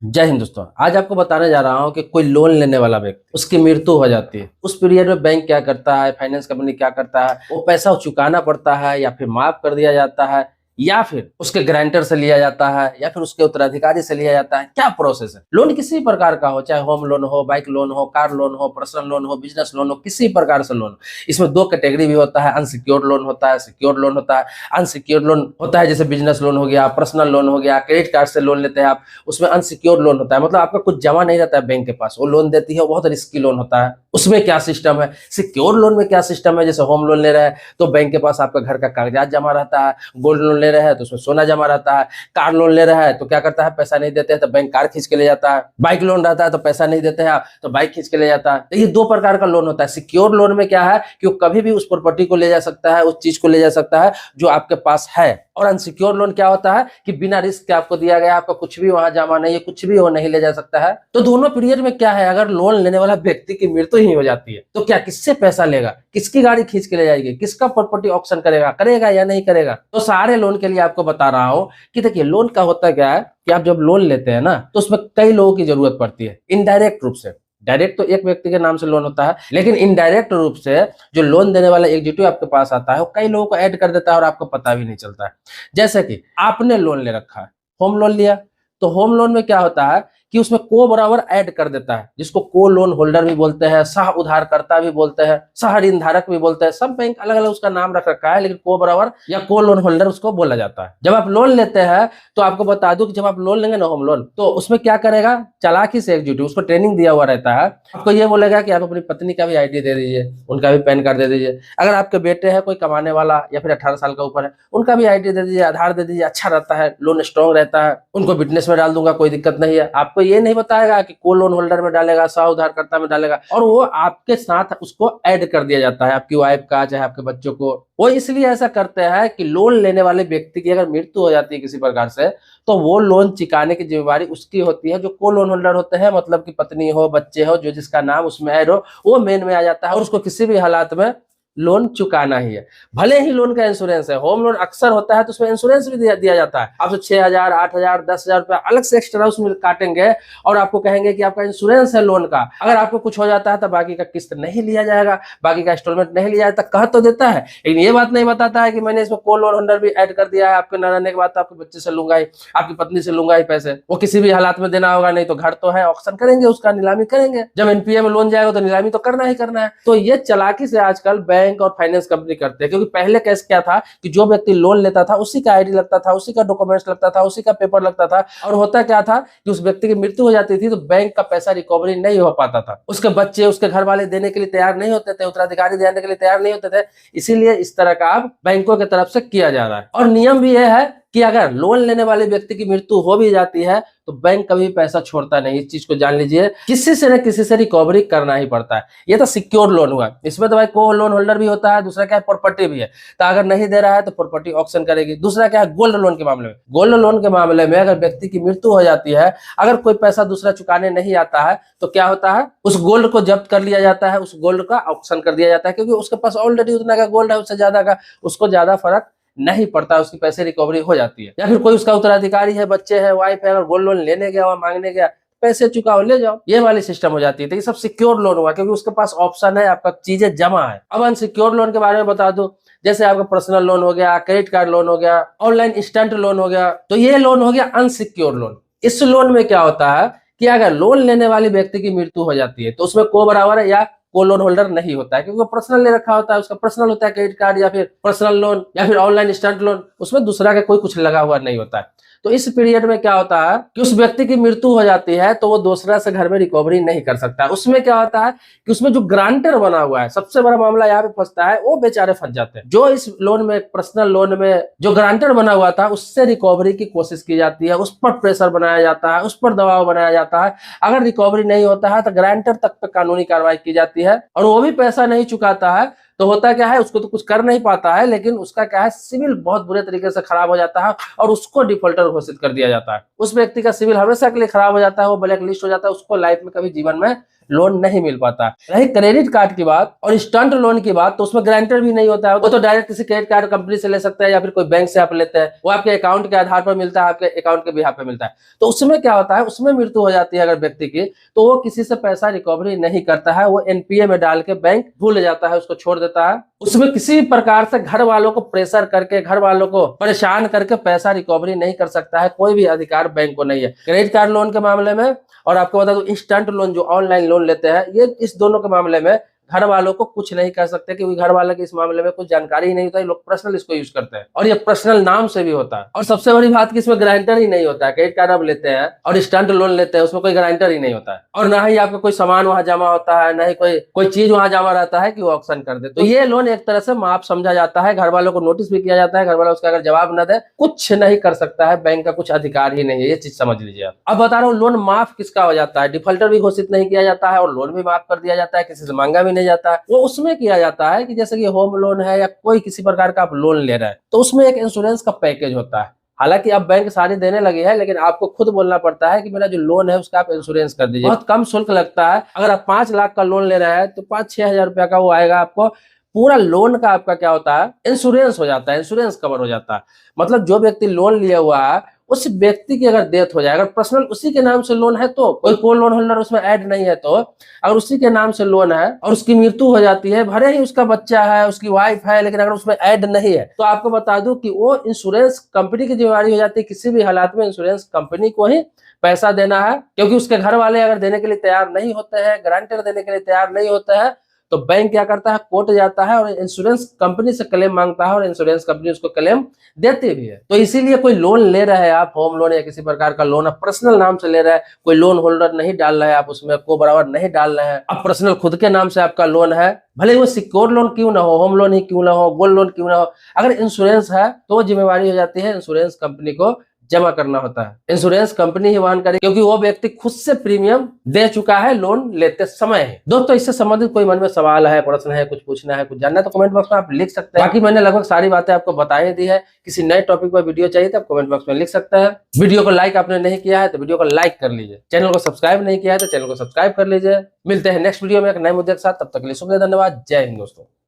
जय हिंद दोस्तों। आज आपको बताने जा रहा हूं कि कोई लोन लेने वाला व्यक्ति उसकी मृत्यु हो जाती है, उस पीरियड में बैंक क्या करता है, फाइनेंस कंपनी क्या करता है, वो पैसा चुकाना पड़ता है या फिर माफ कर दिया जाता है या फिर उसके गारंटर से लिया जाता है या फिर उसके उत्तराधिकारी से लिया जाता है। क्या प्रोसेस है? लोन किसी प्रकार का हो, चाहे होम लोन हो, बाइक लोन हो, कार लोन हो, पर्सनल लोन हो, बिजनेस लोन हो, किसी प्रकार से लोन हो। इसमें दो कैटेगरी भी होता है, अनसिक्योर्ड लोन होता है, सिक्योर्ड लोन होता है। अनसिक्योर्ड लोन होता है जैसे बिजनेस लोन हो गया, पर्सनल लोन हो गया, क्रेडिट कार्ड से लोन लेते हैं आप, उसमें अनसिक्योर्ड लोन होता है, मतलब आपका कुछ जमा नहीं रहता है बैंक के पास, वो लोन देती है, वो बहुत रिस्की लोन होता है। उसमें क्या सिस्टम है? सिक्योर लोन में क्या सिस्टम है? जैसे होम लोन ले रहे हैं तो बैंक के पास आपका घर का कागजात जमा रहता है, गोल्ड लोन ले रहे हैं तो उसमें सोना जमा रहता है, कार लोन ले रहा है तो क्या करता है, पैसा नहीं देते हैं तो बैंक कार खींच के ले जाता है, बाइक लोन रहता है तो पैसा नहीं देते हैं तो बाइक खींच के ले जाता है। तो ये दो प्रकार का लोन होता है। सिक्योर लोन में क्या है कि वो कभी भी उस प्रॉपर्टी को ले जा सकता है, उस चीज को ले जा सकता है जो आपके पास है। और अनसिक्योर लोन क्या होता है कि बिना रिस्क के आपको दिया गया, आपका कुछ भी वहां जमा नहीं है, कुछ भी वो नहीं ले जा सकता है। तो दोनों पीरियड में क्या है, अगर लोन लेने वाला व्यक्ति की मृत्यु ही हो जाती है तो क्या, किससे पैसा लेगा, किसकी गाड़ी खींच के ले जाएगी, किसका प्रॉपर्टी ऑक्शन करेगा या नहीं करेगा? तो सारे लोन के लिए आपको बता रहा हूं कि देखिए, लोन का होता क्या है कि आप जब लोन लेते हैं ना तो उसमें कई लोगों की जरूरत पड़ती है इनडायरेक्ट रूप से। डायरेक्ट तो एक व्यक्ति के नाम से लोन होता है, लेकिन इनडायरेक्ट रूप से जो लोन देने वाला एग्जीक्यूटिव आपके पास आता है वो कई लोगों को ऐड कर देता है और आपको पता भी नहीं चलता है। जैसे कि आपने लोन ले रखा है, होम लोन लिया, तो होम लोन में क्या होता है कि उसमें को बराबर ऐड कर देता है, जिसको को लोन होल्डर भी बोलते हैं, सह उधारकर्ता भी बोलते हैं, सह ऋण धारक भी बोलते हैं। सब बैंक अलग अलग उसका नाम रख रखा है, लेकिन को बराबर या को लोन होल्डर उसको बोला जाता है। जब आप लोन लेते हैं तो आपको बता दूं कि जब आप लोन लेंगे ना होम लोन, तो उसमें क्या करेगा, चालाकी से एग्जीक्यूटिव, उसको ट्रेनिंग दिया हुआ रहता है, आपको ये बोलेगा कि आप अपनी पत्नी का भी आईडी दे दीजिए, उनका भी पैन कार्ड दे दीजिए, अगर आपके बेटे हैं कोई कमाने वाला या फिर 18 साल का ऊपर है, उनका भी आईडी दे दीजिए, आधार दे दीजिए, अच्छा रहता है, लोन स्ट्रॉन्ग रहता है, उनको बिजनेस में डाल दूंगा, कोई दिक्कत नहीं है। आपको ये नहीं बताएगा कि को लोन होल्डर में डालेगा, सह उधारकर्ता में डालेगा, और वो आपके साथ उसको ऐड कर दिया जाता है, आपकी वाइफ का चाहे आपके बच्चों को। वो इसलिए ऐसा करते हैं कि लोन लेने वाले व्यक्ति की अगर मृत्यु हो जाती है किसी प्रकार से, तो वो लोन चुकाने की जिम्मेवारी उसकी होती है। जो को लोन होल्डर होते हैं, मतलब कि पत्नी हो, बच्चे हो, जो जिसका नाम उसमें ऐड हो, वो मेन में आ जाता है और उसको किसी भी हालात में लोन चुकाना ही है। भले ही लोन का इंश्योरेंस है, होम लोन अक्सर होता है तो उसमें इंश्योरेंस भी दिया जाता है। आपसे 6,000, 8,000, 10,000 रुपया अलग से एक्स्ट्रा उसमें काटेंगे और आपको कहेंगे कि आपका इंश्योरेंस है लोन का, अगर आपको कुछ हो जाता है तो बाकी का किस्त नहीं लिया जाएगा, बाकी का इंस्टॉलमेंट नहीं लिया जाता। कह तो देता है, लेकिन ये बात नहीं बताता है कि मैंने इसमें को लोन होल्डर भी ऐड कर दिया है, आपके न रहने के बाद आपके बच्चे से लूंगा ही, आपकी पत्नी से लूंगा ही पैसे, वो किसी भी हालात में देना होगा, नहीं तो घर तो है, ऑक्शन करेंगे, उसका नीलामी करेंगे, जब एनपीए में लोन जाएगा तो नीलामी तो करना ही करना है। तो ये चालाकी से आजकल बैंक और फाइनेंस कंपनी करते हैं, क्योंकि पहले केस क्या था कि जो व्यक्ति लोन लेता था उसी का आईडी लगता था, उसी का डॉक्यूमेंट्स लगता था, उसी का पेपर लगता था, और होता क्या था कि उस व्यक्ति की मृत्यु हो जाती थी तो बैंक का पैसा रिकवरी नहीं हो पाता था, उसके बच्चे, उसके घर वाले देने के लिए तैयार नहीं होते थे, उत्तराधिकारी देने के लिए तैयार नहीं होते थे। इसीलिए इस तरह का अब बैंकों की तरफ से किया जा रहा है। और नियम भी यह है कि अगर लोन लेने वाले व्यक्ति की मृत्यु हो भी जाती है तो बैंक कभी पैसा छोड़ता नहीं, इस चीज को जान लीजिए, किसी से न किसी से रिकवरी करना ही पड़ता है। ये तो सिक्योर लोन हुआ, इसमें तो भाई को लोन होल्डर भी होता है, दूसरा क्या है, प्रॉपर्टी भी है, तो अगर नहीं दे रहा है तो प्रॉपर्टी ऑक्शन करेगी। दूसरा क्या है, गोल्ड लोन के मामले में, गोल्ड लोन के मामले में अगर व्यक्ति की मृत्यु हो जाती है, अगर कोई पैसा दूसरा चुकाने नहीं आता है तो क्या होता है, उस गोल्ड को जब्त कर लिया जाता है, उस गोल्ड का ऑक्शन कर दिया जाता है, क्योंकि उसके पास ऑलरेडी उतना का गोल्ड है, उससे ज्यादा का उसको ज्यादा फर्क नहीं पड़ता, उसकी पैसे रिकवरी हो जाती है। या फिर कोई उसका उत्तराधिकारी है, बच्चे है, वाइफ है, अगर गोल्ड लोन लेने गया, मांगने गया, पैसे चुकाओ ले जाओ, ये वाली सिस्टम हो जाती है। तो ये सब सिक्योर लोन हुआ, क्योंकि उसके पास ऑप्शन है, आपका चीजें जमा है। अब अनसिक्योर लोन के बारे में बता दो, जैसे आपका पर्सनल लोन हो गया, क्रेडिट कार्ड लोन हो गया, ऑनलाइन इंस्टेंट लोन हो गया, तो ये लोन हो गया अनसिक्योर लोन। इस लोन में क्या होता है कि अगर लोन लेने वाले व्यक्ति की मृत्यु हो जाती है तो उसमें को बराबर है या को लोन होल्डर नहीं होता है, क्योंकि वो पर्सनल ले रखा होता है, उसका पर्सनल होता है क्रेडिट कार्ड या फिर पर्सनल लोन या फिर ऑनलाइन इंस्टेंट लोन, उसमें दूसरा का कोई कुछ लगा हुआ नहीं होता है। तो इस पीरियड में क्या होता है कि उस व्यक्ति की मृत्यु हो जाती है तो वो दूसरा से घर में रिकवरी नहीं कर सकता है। उसमें क्या होता है कि उसमें जो ग्रांटर बना हुआ है, सबसे बड़ा मामला यहाँ पे फंसता है, वो बेचारे फंस जाते हैं। जो इस लोन में, पर्सनल लोन में जो ग्रांटर बना हुआ था, उससे रिकवरी की कोशिश की जाती है, उस पर प्रेशर बनाया जाता है, उस पर दबाव बनाया जाता है। अगर रिकवरी नहीं होता है तो ग्रांटर तक पे कानूनी कार्रवाई की जाती है, और वो भी पैसा नहीं चुकाता है तो होता क्या है, उसको तो कुछ कर नहीं पाता है, लेकिन उसका क्या है, सिविल बहुत बुरे तरीके से खराब हो जाता है और उसको डिफॉल्टर घोषित कर दिया जाता है। उस व्यक्ति का सिविल हमेशा के लिए खराब हो जाता है, वो ब्लैक लिस्ट हो जाता है, उसको लाइफ में कभी जीवन में लोन नहीं मिल पाता। रही क्रेडिट कार्ड की बात और इंस्टेंट लोन की बात, तो उसमें गारंटर भी नहीं होता है। वो तो डायरेक्ट किसी क्रेडिट कार्ड कंपनी से ले सकते हैं या फिर कोई बैंक से आप लेते हैं, वो आपके अकाउंट के आधार पर मिलता है, आपके अकाउंट के बिहाफ पे मिलता है। तो उसमें क्या होता है, उसमें मृत्यु हो जाती है अगर व्यक्ति की, तो वो किसी से पैसा रिकवरी नहीं करता है, वो एनपीए में डाल के बैंक भूल जाता है, उसको छोड़ देता है। उसमें किसी भी प्रकार से घर वालों को प्रेशर करके, घर वालों को परेशान करके पैसा रिकवरी नहीं कर सकता है, कोई भी अधिकार बैंक को नहीं है। क्रेडिट कार्ड लोन के मामले में और आपको बता दूं इंस्टेंट लोन जो ऑनलाइन लोन लेते हैं, ये इस दोनों के मामले में घर वालों को कुछ नहीं कर सकते, क्योंकि घर वालों की इस मामले में कुछ जानकारी ही नहीं होता है। लोग पर्सनल इसको यूज करते हैं और ये पर्सनल नाम से भी होता है। और सबसे बड़ी बात कि इसमें गारंटर ही नहीं होता है। क्रेडिट कार्ड आप लेते हैं और इंस्टेंट लोन लेते हैं, उसमें कोई गारंटर ही नहीं होता है, और ना ही आपका कोई सामान वहां जमा होता है, ना ही कोई चीज वहां जमा रहता है कि वो ऑक्शन कर दे। तो ये लोन एक तरह से माफ समझा जाता है, घर वालों को नोटिस भी किया जाता है, घर वाला उसका अगर जवाब न दे कुछ नहीं कर सकता है, बैंक का कुछ अधिकार ही नहीं है। ये चीज समझ लीजिए आप। अब बता रहा हूँ लोन माफ किसका हो जाता है। डिफॉल्टर भी घोषित नहीं किया जाता है और लोन भी माफ कर दिया जाता है, किसी से मांगा भी नहीं जाता है। वो उसमें किया जाता है कि जैसे कि होम लोन है या कोई किसी प्रकार का आप लोन ले रहे हैं, तो उसमें एक इंश्योरेंस का पैकेज होता है। हालांकि अब बैंक सारी देने लगी है, लेकिन आपको खुद बोलना पड़ता है कि मेरा जो लोन है उसका आप इंश्योरेंस कर दीजिए। बहुत कम शुल्क लगता है। अगर आप 5 लाख का लोन ले रहे हैं तो 5-6 हजार रुपया का वो आएगा आपको। पूरा लोन का आपका क्या होता है, इंश्योरेंस हो जाता है, इंश्योरेंस कवर हो जाता है। मतलब जो व्यक्ति लोन लिया हुआ है उस व्यक्ति की अगर डेथ हो जाए, अगर पर्सनल उसी के नाम से लोन है, तो कोई को लोन होल्डर उसमें ऐड नहीं है, तो अगर उसी के नाम से लोन है और उसकी मृत्यु हो जाती है, भले ही उसका बच्चा है, उसकी वाइफ है, लेकिन अगर उसमें ऐड नहीं है, तो आपको बता दूं कि वो इंश्योरेंस कंपनी की जिम्मेदारी हो जाती है। किसी भी हालात में इंश्योरेंस कंपनी को ही पैसा देना है, क्योंकि उसके घर वाले अगर देने के लिए तैयार नहीं होते हैं, गारंटर देने के लिए तैयार नहीं होते हैं, तो बैंक क्या करता है, कोर्ट जाता है और इंश्योरेंस कंपनी से क्लेम मांगता है और इंश्योरेंस कंपनी उसको क्लेम देती भी है। तो इसीलिए कोई लोन ले रहे हैं आप, होम लोन या किसी प्रकार का लोन, आप पर्सनल नाम से ले रहे हैं, कोई लोन होल्डर नहीं डाल रहे हैं आप, उसमें को बराबर नहीं डाल रहे हैं, अब पर्सनल खुद के नाम से आपका लोन है, भले वो सिक्योर लोन क्यों ना हो, होम लोन ही क्यों ना हो, गोल्ड लोन क्यों ना हो, अगर इंश्योरेंस है तो जिम्मेवारी हो जाती है इंश्योरेंस कंपनी को जमा करना होता है। इंश्योरेंस कंपनी ही वहन करेगी, क्योंकि वो व्यक्ति खुद से प्रीमियम दे चुका है लोन लेते समय ही। दोस्तों इससे संबंधित कोई मन में सवाल है, प्रश्न है, कुछ पूछना है, कुछ जानना है, तो कमेंट बॉक्स में आप लिख सकते हैं। बाकी मैंने लगभग सारी बातें आपको बताई दी है। किसी नए टॉपिक पर वीडियो चाहिए तो आप कमेंट बॉक्स में लिख सकते हैं। वीडियो को लाइक आपने नहीं किया है तो वीडियो को लाइक कर लीजिए। चैनल को सब्सक्राइब नहीं किया है तो चैनल को सब्सक्राइब कर लीजिए। मिलते हैं नेक्स्ट वीडियो में एक नए मुद्दे के साथ। तब तक के लिए शुक्रिया, धन्यवाद, जय हिंद दोस्तों।